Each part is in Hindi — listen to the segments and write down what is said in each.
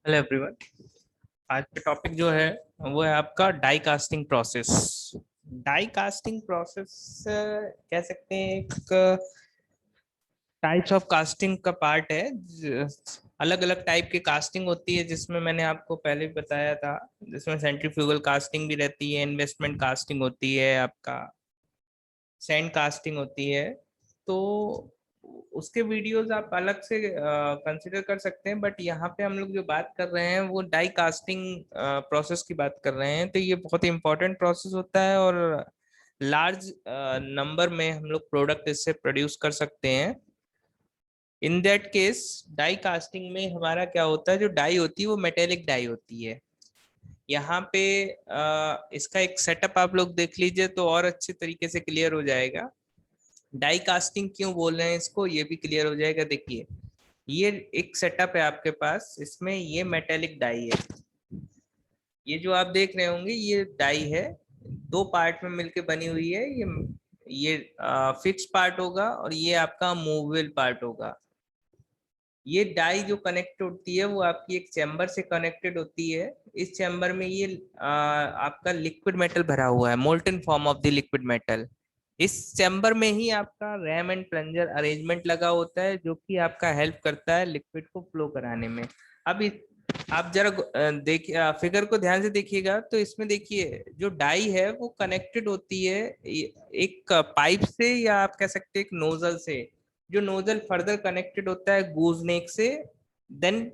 Hello everyone. आज का टॉपिक जो है वो है आपका die casting process. Die casting process कह सकते हैं एक टाइप्स ऑफ कास्टिंग का पार्ट है। अलग अलग टाइप की कास्टिंग होती है, जिसमें मैंने आपको पहले भी बताया था। जिसमें सेंट्रीफ्यूगल कास्टिंग भी रहती है, इन्वेस्टमेंट कास्टिंग होती है, आपका सैंड कास्टिंग होती है। तो उसके वीडियोस आप अलग से कंसिडर कर सकते हैं, बट यहाँ पे हम लोग जो बात कर रहे हैं वो डाई कास्टिंग प्रोसेस की बात कर रहे हैं। तो ये बहुत इंपॉर्टेंट प्रोसेस होता है और लार्ज नंबर में हम लोग प्रोडक्ट इससे प्रोड्यूस कर सकते हैं। In that case die casting में हमारा क्या होता है, जो डाई होती है वो मेटेलिक डाई होती है। यहाँ पे इसका एक सेटअप आप लोग देख लीजिए तो और अच्छे तरीके से क्लियर हो जाएगा। डाई कास्टिंग क्यों बोल रहे हैं इसको, ये भी क्लियर हो जाएगा। देखिए, ये एक सेटअप है आपके पास, इसमें ये मेटेलिक डाई है। ये जो आप देख रहे होंगे ये डाई है, दो पार्ट में मिलके बनी हुई है। ये फिक्स पार्ट होगा और ये आपका मूवेबल पार्ट होगा। ये डाई जो कनेक्ट होती है वो आपकी एक चैम्बर से कनेक्टेड होती है। इस चैम्बर में ये आपका लिक्विड मेटल भरा हुआ है, molten form of the liquid metal. इस चैम्बर में ही आपका रैम एंड प्लंजर अरेंजमेंट लगा होता है, जो कि आपका हेल्प करता है लिक्विड को फ्लो कराने में। अब आप जरा देखिए, फिगर को ध्यान से देखिएगा तो इसमें देखिए जो डाई है वो कनेक्टेड होती है एक पाइप से, या आप कह सकते हैं एक नोजल से। जो नोजल फर्दर कनेक्टेड होता है गूज नेक से, देन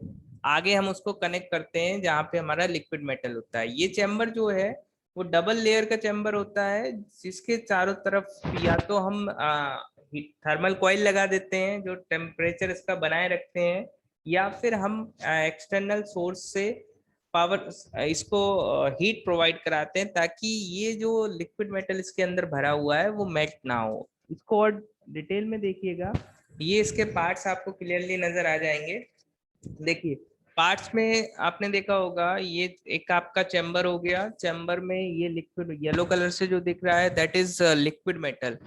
आगे हम उसको कनेक्ट करते हैं जहाँ पे हमारा लिक्विड मेटल होता है। ये चैम्बर जो है वो डबल लेयर का चैम्बर होता है, जिसके चारों तरफ या तो हम थर्मल कॉइल लगा देते हैं जो टेम्परेचर इसका बनाए रखते हैं, या फिर हम एक्सटर्नल सोर्स से पावर इसको हीट प्रोवाइड कराते हैं, ताकि ये जो लिक्विड मेटल इसके अंदर भरा हुआ है वो मेल्ट ना हो। इसको और डिटेल में देखिएगा, ये इसके पार्ट्स आपको क्लियरली नजर आ जाएंगे। देखिए, पार्ट्स में आपने देखा होगा ये एक आपका चैम्बर हो गया, चैम्बर में ये लिक्विड येलो कलर से जो दिख रहा है दैट इज लिक्विड मेटल।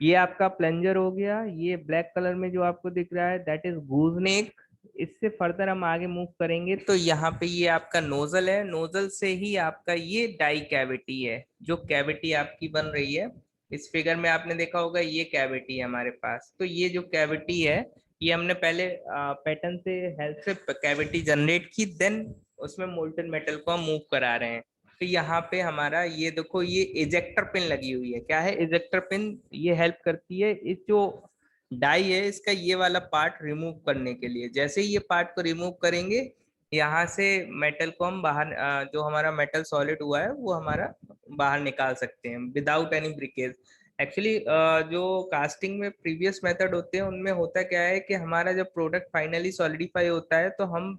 ये आपका प्लंजर हो गया, ये ब्लैक कलर में जो आपको दिख रहा है दैट इज गूजनेक। इससे फर्दर हम आगे मूव करेंगे तो यहाँ पे ये आपका नोजल है, नोजल से ही आपका ये डाई कैविटी है, जो कैविटी आपकी बन रही है। इस फिगर में आपने देखा होगा ये कैविटी है हमारे पास। तो ये जो कैविटी है ये हमने पहले पैटर्न से हेल्प से कैविटी जनरेट की, देन उसमें मोल्टन मेटल को हम मूव करा रहे हैं। तो यहाँ पे हमारा ये देखो, ये इजेक्टर पिन लगी हुई है। क्या है इजेक्टर पिन? ये हेल्प करती है इस जो डाई है इसका ये वाला पार्ट रिमूव करने के लिए। जैसे ही ये पार्ट को रिमूव करेंगे, यहाँ से मेटल को हम बाहर जो हमारा मेटल सॉलिड हुआ है वो हमारा बाहर निकाल सकते हैं विदाउट एनी ब्रिकेज। एक्चुअली जो कास्टिंग में प्रीवियस मेथड होते हैं उनमें होता क्या है कि हमारा जब प्रोडक्ट फाइनली सॉलिडिफाई होता है तो हम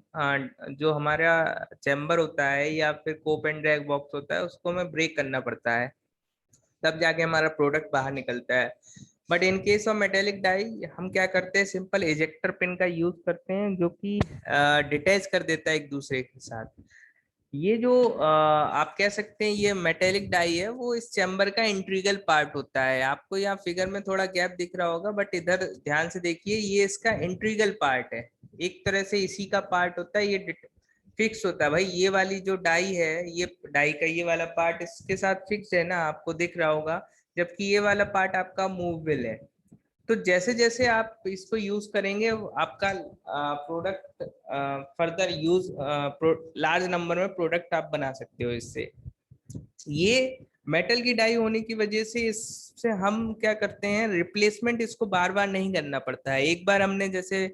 जो हमारा चैम्बर होता है या फिर कोप एंड ड्रैग बॉक्स होता है उसको हमें ब्रेक करना पड़ता है, तब जाके हमारा प्रोडक्ट बाहर निकलता है। But in case of metallic die हम क्या करते हैं, सिंपल इजेक्टर पिन का यूज करते हैं, जो कि डिटैच कर देता है एक दूसरे के साथ। ये जो आप कह सकते हैं ये मेटेलिक डाई है वो इस चैम्बर का इंट्रीगल पार्ट होता है। आपको यहाँ फिगर में थोड़ा गैप दिख रहा होगा, बट इधर ध्यान से देखिए, ये इसका इंट्रीगल पार्ट है। एक तरह से इसी का पार्ट होता है, ये फिक्स होता है। भाई ये वाली जो डाई है, ये डाई का ये वाला पार्ट इसके साथ फिक्स है ना, आपको दिख रहा होगा, जबकि ये वाला पार्ट आपका मूवेबल है। तो जैसे जैसे आप इसको यूज करेंगे आपका product further use large number में प्रोडक्ट आप बना सकते हो इससे। ये मेटल की डाई होने की वजह से इससे हम क्या करते हैं, रिप्लेसमेंट इसको बार बार नहीं करना पड़ता है। एक बार हमने जैसे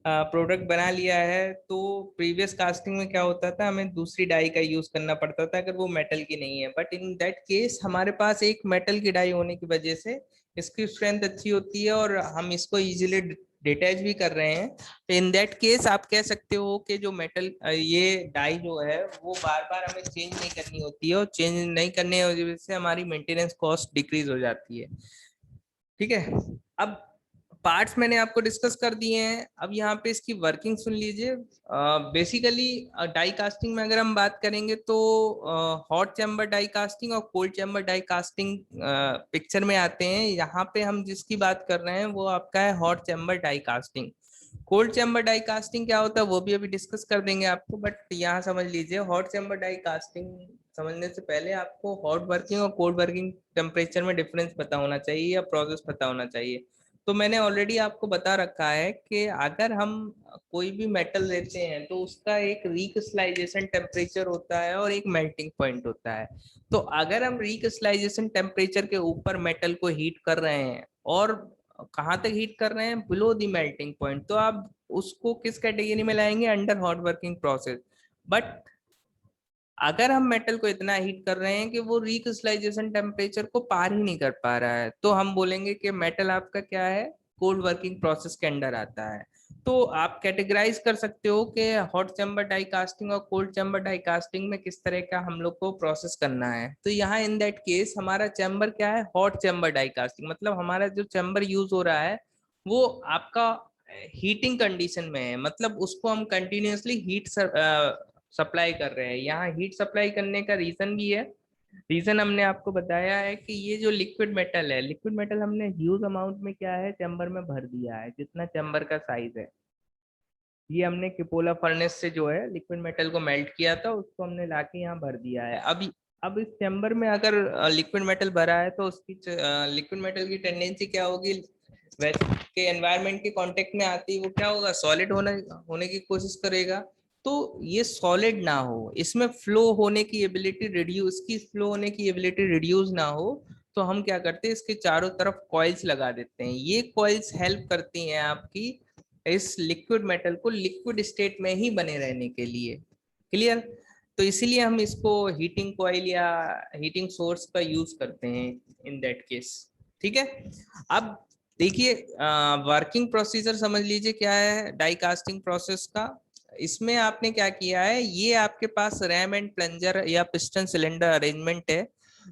प्रोडक्ट बना लिया है तो प्रीवियस कास्टिंग में क्या होता था, हमें दूसरी डाई का यूज करना पड़ता था अगर वो मेटल की नहीं है। बट इन दैट केस हमारे पास एक मेटल की डाई होने की वजह से इसकी स्ट्रेंथ अच्छी होती है और हम इसको इजीली डिटैच भी कर रहे हैं। तो इन दैट केस आप कह सकते हो कि जो मेटल ये डाई जो है वो बार बार हमें चेंज नहीं करनी होती है, और चेंज नहीं करने की वजह से हमारी मेंटेनेंस कॉस्ट डिक्रीज हो जाती है। ठीक है, अब पार्ट्स मैंने आपको डिस्कस कर दिए हैं, अब यहाँ पे इसकी वर्किंग सुन लीजिए। बेसिकली डाई कास्टिंग में अगर हम बात करेंगे तो हॉट चैम्बर डाई कास्टिंग और cold chamber die casting picture में आते हैं। यहाँ पे हम जिसकी बात कर रहे हैं वो आपका है hot chamber die casting. Cold chamber die casting क्या होता है वो भी अभी डिस्कस कर देंगे आपको, बट यहाँ समझ लीजिए हॉट चैम्बर डाई कास्टिंग समझने से पहले आपको हॉट वर्किंग और कोल्ड वर्किंग टेम्परेचर में डिफरेंस पता होना चाहिए या प्रोसेस पता होना चाहिए। तो मैंने ऑलरेडी आपको बता रखा है कि अगर हम कोई भी मेटल लेते हैं तो उसका एक रिक्रिस्टलाइजेशन टेम्परेचर होता है और एक मेल्टिंग पॉइंट होता है। तो अगर हम रिक्रिस्टलाइजेशन टेम्परेचर के ऊपर मेटल को हीट कर रहे हैं और कहाँ तक हीट कर रहे हैं, बिलो द मेल्टिंग पॉइंट, तो आप उसको किस कैटेगरी में लाएंगे, under hot working process. But अगर हम मेटल को इतना हीट कर रहे हैं कि वो रिक्रिस्टलाइजेशन टेम्परेचर को पार ही नहीं कर पा रहा है, तो हम बोलेंगे कि मेटल आपका क्या है, कोल्ड वर्किंग प्रोसेस के अंडर आता है। तो आप कैटेगराइज कर सकते हो कि हॉट चैम्बर डाई कास्टिंग और कोल्ड चैम्बर डाई कास्टिंग में किस तरह का हम लोग को प्रोसेस करना है। तो यहाँ इन दैट केस हमारा चैम्बर क्या है, हॉट चैम्बर डाई कास्टिंग, मतलब हमारा जो चैम्बर यूज हो रहा है वो आपका हीटिंग कंडीशन में है, मतलब उसको हम कंटिन्यूअसली हीट सप्लाई कर रहे हैं। यहाँ हीट सप्लाई करने का रीजन भी है। रीजन हमने आपको बताया है कि ये जो लिक्विड मेटल है, लिक्विड मेटल हमने ह्यूज अमाउंट में क्या है चैम्बर में भर दिया है, जितना चैम्बर का साइज है। ये हमने किपोला फर्नेस से जो है लिक्विड मेटल को मेल्ट किया था, उसको हमने लाके यहाँ भर दिया है। अब इस चैम्बर में अगर लिक्विड मेटल भरा है तो उसकी लिक्विड मेटल की टेंडेंसी क्या होगी, वैसे के एनवायरनमेंट के कांटेक्ट में आती है वो क्या होगा, सॉलिड होने की कोशिश करेगा। तो ये सॉलिड ना हो, इसमें फ्लो होने की एबिलिटी रिड्यूस, की फ्लो होने की एबिलिटी रिड्यूस ना हो, तो हम क्या करते हैं, इसके चारों तरफ कॉइल्स लगा देते हैं। ये कॉइल्स हेल्प करती हैं आपकी इस लिक्विड मेटल को लिक्विड स्टेट में ही बने रहने के लिए। क्लियर। तो इसीलिए हम इसको हीटिंग कॉइल या हीटिंग सोर्स का यूज करते हैं इन दैट केस। ठीक है। अब देखिए वर्किंग प्रोसीजर समझ लीजिए क्या है डाई कास्टिंग प्रोसेस का। इसमें आपने क्या किया है, ये आपके पास रैम एंड प्लंजर या पिस्टन सिलेंडर अरेंजमेंट है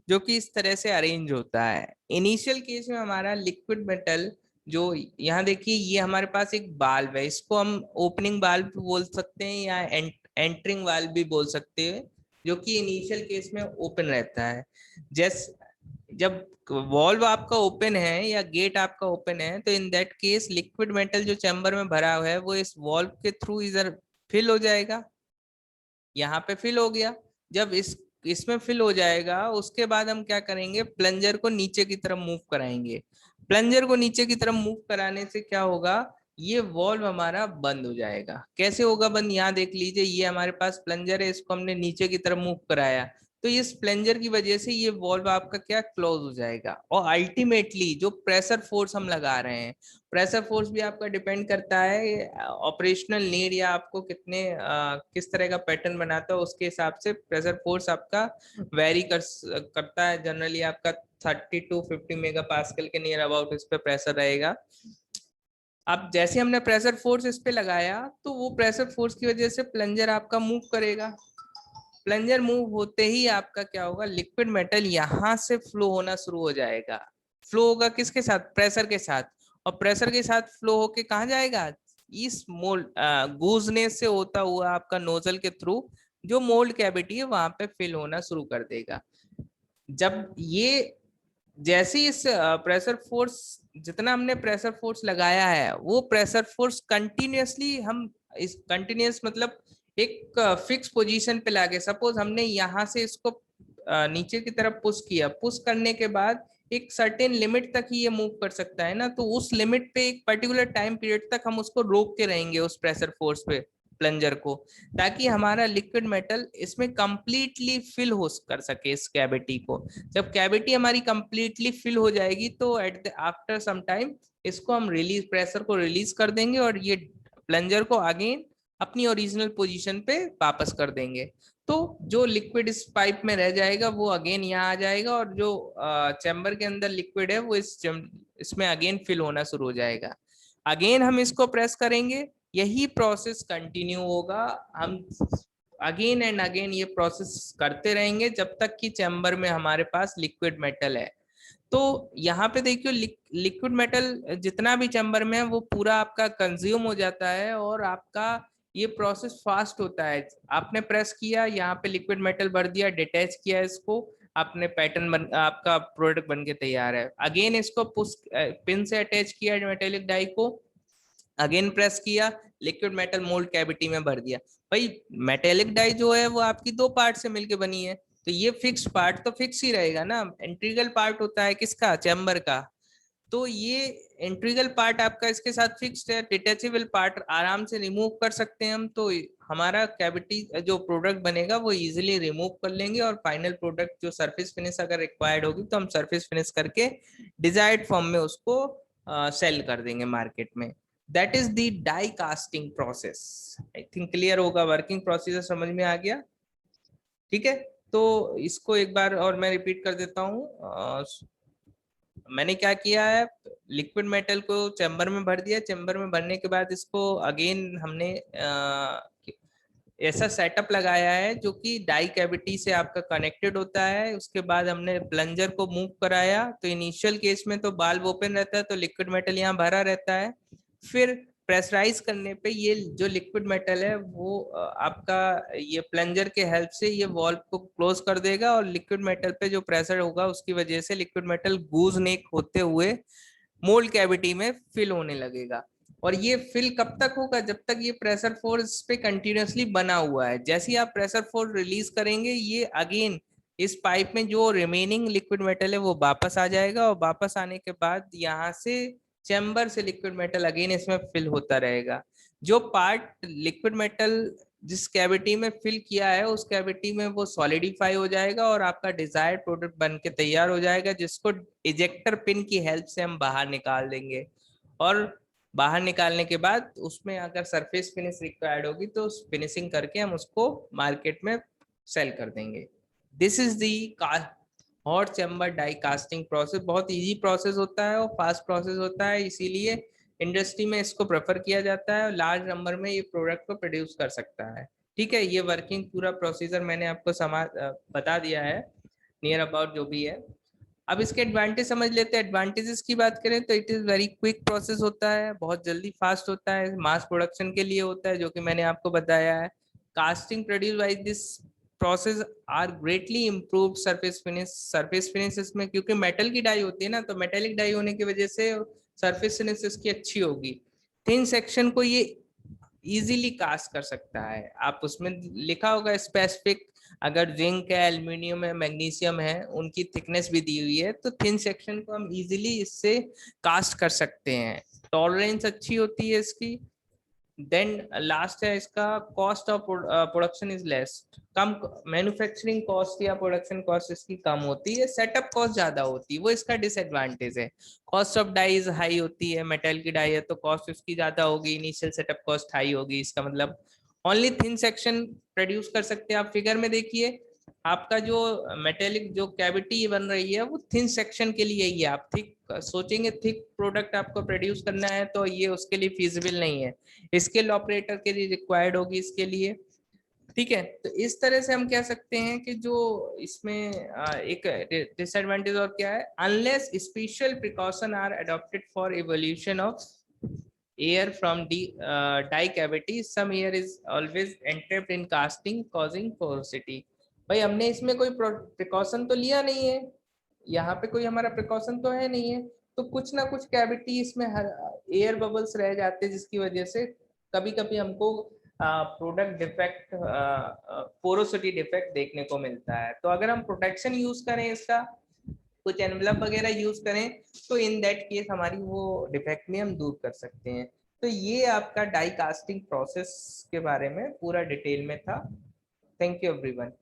जो कि इस तरह से अरेंज होता है। इनिशियल केस में हमारा लिक्विड मेटल जो, यहाँ देखिए ये हमारे पास एक बाल्व है, इसको हम ओपनिंग बाल्व बोल सकते हैं या एंटरिंग वाल्व भी बोल सकते हैं, जो कि इनिशियल केस में ओपन रहता है। जैस जब वॉल्व आपका ओपन है या गेट आपका ओपन है तो इन दैट केस लिक्विड मेटल जो चैम्बर में भरा हुआ है वो इस वॉल्व के थ्रू इधर फिल हो जाएगा, यहाँ पे फिल हो गया। जब इसमें फिल हो जाएगा उसके बाद हम क्या करेंगे, प्लंजर को नीचे की तरफ मूव कराएंगे। प्लंजर को नीचे की तरफ मूव कराने से क्या होगा, ये वॉल्व हमारा बंद हो जाएगा। कैसे होगा बंद, यहाँ देख लीजिए, ये हमारे पास प्लंजर है, इसको हमने नीचे की तरफ मूव कराया, तो इस प्लंजर की वजह से ये वॉल्व आपका क्या क्लोज हो जाएगा। और अल्टीमेटली जो प्रेशर फोर्स हम लगा रहे हैं, प्रेशर फोर्स भी आपका डिपेंड करता है ऑपरेशनल नीड या आपको कितने किस तरह का पैटर्न बनाता है, उसके हिसाब से प्रेशर फोर्स आपका वेरी करता है। जनरली आपका 30 to 50 मेगा पास्कल के नियर अबाउट इस पे प्रेशर रहेगा। अब जैसे हमने प्रेशर फोर्स इस पे लगाया तो वो प्रेशर फोर्स की वजह से प्लंजर आपका मूव करेगा। प्लंजर मूव होते ही आपका क्या होगा, लिक्विड मेटल यहाँ से फ्लो होना शुरू हो जाएगा। फ्लो होगा किसके साथ, प्रेशर के साथ। और प्रेशर के साथ फ्लो होके कहाँ जाएगा, इस मोल्ड गूजने से होता हुआ आपका नोजल के थ्रू जो मोल्ड कैविटी है वहां पे फिल होना शुरू कर देगा। जब ये जैसे इस प्रेशर फोर्स, जितना हमने प्रेशर फोर्स लगाया है वो प्रेशर फोर्स कंटिन्यूअसली हम इस कंटिन्यूअस मतलब एक फिक्स पोजीशन पे लाके, सपोज हमने यहाँ से इसको नीचे की तरफ पुश किया, पुश करने के बाद एक सर्टेन लिमिट तक ही ये मूव कर सकता है ना, तो उस लिमिट पे एक पर्टिकुलर टाइम पीरियड तक हम उसको रोक के रहेंगे उस प्रेशर फोर्स पे प्लंजर को, ताकि हमारा लिक्विड मेटल इसमें कंप्लीटली फिल हो कर सके इस कैविटी को। जब कैविटी हमारी कंप्लीटली फिल हो जाएगी तो at the after some time इसको हम रिलीज, प्रेशर को रिलीज कर देंगे और ये प्लंजर को अगेन अपनी ओरिजिनल पोजीशन पे वापस कर देंगे। तो जो लिक्विड इस पाइप में रह जाएगा वो अगेन यहाँ आ जाएगा और जो चैम्बर के अंदर लिक्विड है वो इसमें अगेन फिल होना शुरू हो जाएगा। अगेन हम इसको प्रेस करेंगे, यही प्रोसेस कंटिन्यू होगा। हम अगेन एंड अगेन ये प्रोसेस करते रहेंगे जब तक कि चैम्बर में हमारे पास लिक्विड मेटल है। तो यहाँ पे देखियो लिक्विड मेटल जितना भी चैम्बर में है वो पूरा आपका कंज्यूम हो जाता है और आपका ये प्रोसेस फास्ट होता है। आपने प्रेस किया, यहाँ पे लिक्विड मेटल भर दिया, डिटैच किया इसको, आपने पैटर्न बन, आपका प्रोडक्ट बन के तैयार है। अगेन इसको पुश पिन से अटैच किया मेटेलिक डाई को, अगेन प्रेस किया, लिक्विड मेटल मोल्ड कैविटी में भर दिया। भाई मेटेलिक डाई जो है वो आपकी दो पार्ट से मिलकर बनी है, तो ये फिक्स पार्ट तो फिक्स ही रहेगा ना। इंटीग्रल पार्ट होता है किसका, चैम्बर का, तो ये इंटीग्रल पार्ट आपका इसके साथ फिक्स्ड है। डिटेचेबल पार्ट आराम से रिमूव कर सकते हैं हम, तो हमारा कैविटी जो प्रोडक्ट बनेगा वो इजीली रिमूव कर लेंगे, और फाइनल प्रोडक्ट जो सरफेस फिनिश अगर रिक्वायर्ड होगी तो हम सरफेस फिनिश करके डिजायर्ड फॉर्म में उसको सेल कर देंगे मार्केट में। That is the die casting process. I think clear होगा, वर्किंग प्रोसीजर समझ में आ गया। ठीक है, तो इसको एक बार और मैं रिपीट कर देता हूँ। मैंने क्या किया है, लिक्विड मेटल को चैम्बर में भर दिया, चैम्बर में भरने के बाद इसको अगेन हमने ऐसा सेटअप लगाया है जो कि डाई कैविटी से आपका कनेक्टेड होता है। उसके बाद हमने प्लंजर को मूव कराया, तो इनिशियल केस में तो बाल्ब ओपन रहता है, तो लिक्विड मेटल यहाँ भरा रहता है। फिर प्रेशराइज करने पे ये जो लिक्विड मेटल है वो आपका ये प्लंजर के हेल्प से ये वॉल्व को क्लोज कर देगा, और लिक्विड मेटल पे जो प्रेशर होगा उसकी वजह से लिक्विड मेटल गूज नेक होते हुए मोल्ड कैविटी में फिल होने लगेगा। और ये फिल कब तक होगा, जब तक ये प्रेशर फोर्स पे कंटिन्यूअसली बना हुआ है। जैसे ही आप प्रेशर फोर्स रिलीज करेंगे, ये अगेन इस पाइप में जो रिमेनिंग लिक्विड मेटल है वो वापस आ जाएगा, और वापस आने के बाद यहाँ से चैम्बर से लिक्विड मेटल अगेन इसमें फिल होता रहेगा। जो पार्ट लिक्विड मेटल जिस कैविटी में फिल किया है उस कैविटी में वो सॉलिडिफाई हो जाएगा, और आपका डिजायर्ड प्रोडक्ट बन के तैयार हो जाएगा, जिसको इजेक्टर पिन की हेल्प से हम बाहर निकाल देंगे। और बाहर निकालने के बाद उसमें अगर सरफेस फिनिश रिक्वायर्ड होगी तो फिनिशिंग करके हम उसको मार्केट में सेल कर देंगे। This is the hot chamber die casting process. बहुत इजी प्रोसेस होता है और फास्ट प्रोसेस होता है, इसीलिए इंडस्ट्री में इसको प्रेफर किया जाता है और लार्ज नंबर में ये प्रोडक्ट को प्रोड्यूस कर सकता है। ठीक है, ये वर्किंग पूरा प्रोसीजर मैंने आपको बता दिया है नियर अबाउट जो भी है। अब इसके एडवांटेज समझ लेते हैं। एडवांटेजेस की बात करें तो it is very quick process होता है, बहुत जल्दी फास्ट होता है, मास प्रोडक्शन के लिए होता है जो कि मैंने आपको बताया है। Casting produce by this process are greatly improved surface finish. Surface finish इसमें क्योंकि मेटल की डाई होती है ना, तो मेटेलिक डाई होने की वजह से सरफेस फिनिश इसकी अच्छी होगी। थिन सेक्शन को ये इजीली कास्ट कर सकता है। आप उसमें लिखा होगा स्पेसिफिक, अगर जिंक है, एल्यूमिनियम है, मैग्नीशियम है, उनकी थिकनेस भी दी हुई है, तो थिन सेक्शन को हम इजीली इससे कास्ट कर सकते हैं। टॉलरेंस अच्छी होती है इसकी। देन लास्ट है इसका cost of production is less. Come manufacturing cost या प्रोडक्शन कॉस्ट इसकी कम होती है, सेटअप कॉस्ट ज्यादा होती है, वो इसका डिसएडवांटेज है। कॉस्ट ऑफ डाई हाई होती है, मेटल की डाई है तो कॉस्ट उसकी ज्यादा होगी, इनिशियल सेटअप कॉस्ट हाई होगी। इसका मतलब ओनली थिन सेक्शन प्रोड्यूस कर सकते हैं। आप फिगर में देखिए, आपका जो मेटेलिक जो कैविटी बन रही है वो थिन सेक्शन के लिए ही है। आप थिक सोचेंगे थिक प्रोडक्ट आपको प्रोड्यूस करना है तो ये उसके लिए फिजिबल नहीं है। स्किल ऑपरेटर के लिए रिक्वायर्ड होगी इसके लिए। ठीक है, तो इस तरह से हम कह सकते हैं कि जो इसमें एक डिसएडवांटेज और क्या है, unless special precaution are adopted for evolution of air from the die cavity, some air is always entrapped in casting causing porosity। भाई हमने इसमें कोई प्रिकॉशन तो लिया नहीं है, यहाँ पे कोई हमारा प्रिकॉशन तो है नहीं है, तो कुछ ना कुछ कैविटी इसमें एयर बबल्स रह जाते हैं, जिसकी वजह से कभी कभी हमको प्रोडक्ट डिफेक्ट, पोरोसिटी डिफेक्ट देखने को मिलता है। तो अगर हम प्रोटेक्शन यूज करें इसका, कुछ एनवलप वगैरह यूज करें, तो इन दैट केस हमारी वो डिफेक्ट में हम दूर कर सकते हैं। तो ये आपका डाई कास्टिंग प्रोसेस के बारे में पूरा डिटेल में था। Thank you everyone.